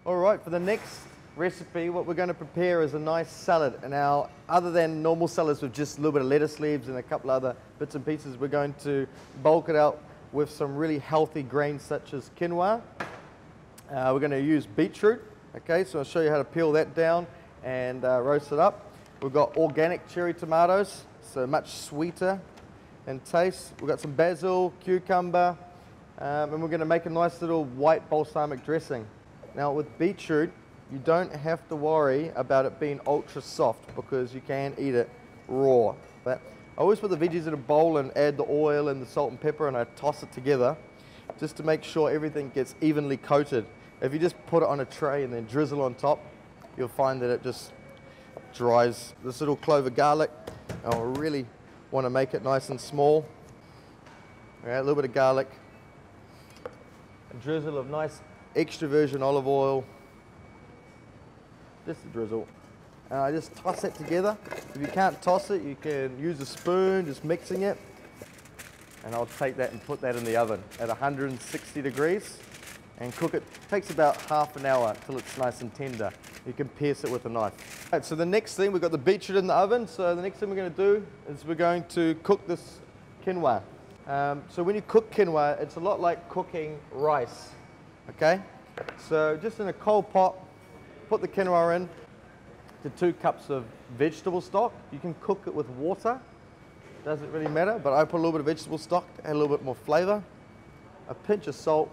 All right, for the next recipe, what we're going to prepare is a nice salad. And now, other than normal salads with just a little bit of lettuce leaves and a couple other bits and pieces, we're going to bulk it out with some really healthy grains such as quinoa. We're going to use beetroot. Okay, so I'll show you how to peel that down and roast it up. We've got organic cherry tomatoes, so much sweeter in taste. We've got some basil, cucumber, and we're going to make a nice little white balsamic dressing. Now with beetroot, you don't have to worry about it being ultra soft because you can eat it raw. But I always put the veggies in a bowl and add the oil and the salt and pepper, and I toss it together just to make sure everything gets evenly coated. If you just put it on a tray and then drizzle on top, you'll find that it just dries. This little clove of garlic, I really want to make it nice and small. All right, a little bit of garlic, a drizzle of nice extra virgin olive oil, just a drizzle, and I just toss it together. If you can't toss it, you can use a spoon, just mixing it, and I'll take that and put that in the oven at 160 degrees and cook it. It takes about half an hour till it's nice and tender. You can pierce it with a knife. All right, so the next thing, we've got the beetroot in the oven, so the next thing we're going to do is we're going to cook this quinoa. So when you cook quinoa, it's a lot like cooking rice. Okay, so just in a cold pot, put the quinoa in to 2 cups of vegetable stock. You can cook it with water, doesn't really matter, but I put a little bit of vegetable stock to add a little bit more flavor, a pinch of salt,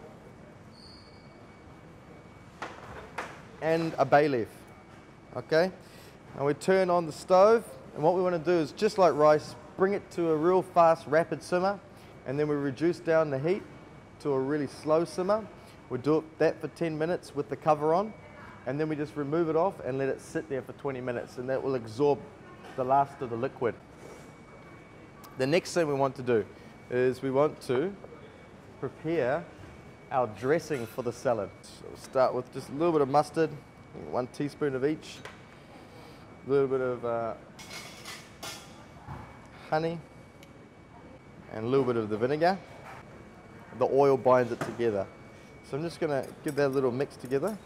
and a bay leaf. Okay, now we turn on the stove, and what we want to do is, just like rice, bring it to a real fast, rapid simmer, and then we reduce down the heat to a really slow simmer. We do that for 10 minutes with the cover on, and then we just remove it off and let it sit there for 20 minutes, and that will absorb the last of the liquid. The next thing we want to do is we want to prepare our dressing for the salad. So we'll start with just a little bit of mustard, 1 teaspoon of each, a little bit of honey, and a little bit of the vinegar. The oil binds it together. So I'm just going to give that a little mix together.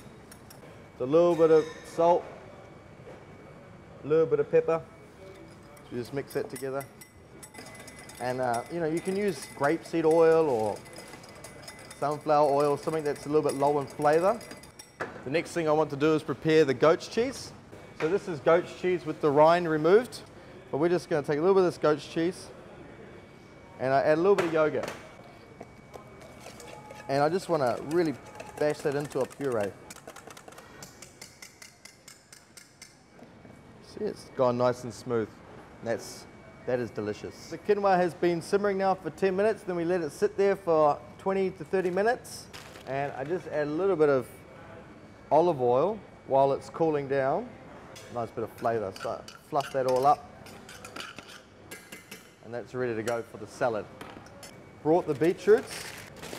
A little bit of salt, a little bit of pepper. So just mix that together. And you know, you can use grapeseed oil or sunflower oil, something that's a little bit low in flavor. The next thing I want to do is prepare the goat's cheese. So this is goat's cheese with the rind removed, but we're just going to take a little bit of this goat's cheese and I add a little bit of yogurt. And I just want to really bash that into a puree. See, it's gone nice and smooth. That is delicious. The quinoa has been simmering now for 10 minutes, then we let it sit there for 20 to 30 minutes. And I just add a little bit of olive oil while it's cooling down. Nice bit of flavor, so fluff that all up. And that's ready to go for the salad. Brought the beetroots.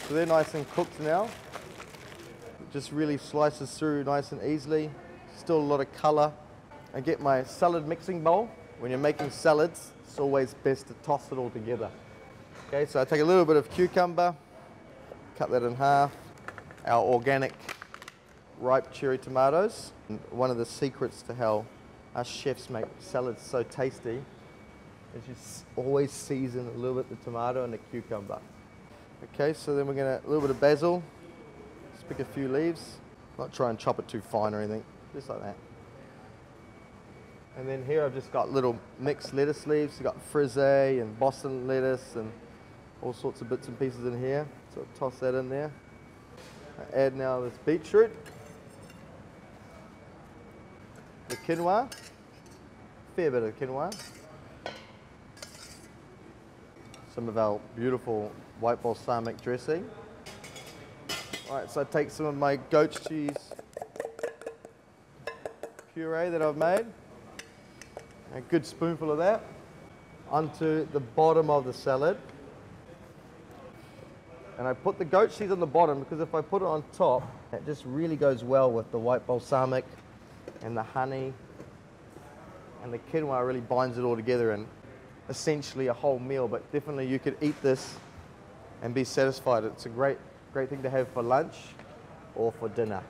So they're nice and cooked now. It just really slices through nice and easily. Still a lot of color. I get my salad mixing bowl. When you're making salads, it's always best to toss it all together. Okay, so I take a little bit of cucumber, cut that in half. Our organic ripe cherry tomatoes. And one of the secrets to how us chefs make salads so tasty is you always season a little bit the tomato and the cucumber. Okay, so then we're going to, a little bit of basil, just pick a few leaves, not try and chop it too fine or anything, just like that. And then here I've just got little mixed lettuce leaves. I've got frisee and Boston lettuce and all sorts of bits and pieces in here. So I'll toss that in there. I add now this beetroot, the quinoa, fair bit of quinoa, some of our beautiful white balsamic dressing. All right, so I take some of my goat's cheese puree that I've made, a good spoonful of that, onto the bottom of the salad. And I put the goat cheese on the bottom because if I put it on top, it just really goes well with the white balsamic and the honey, and the quinoa really binds it all together in essentially a whole meal. But definitely you could eat this and be satisfied. It's a great thing to have for lunch or for dinner.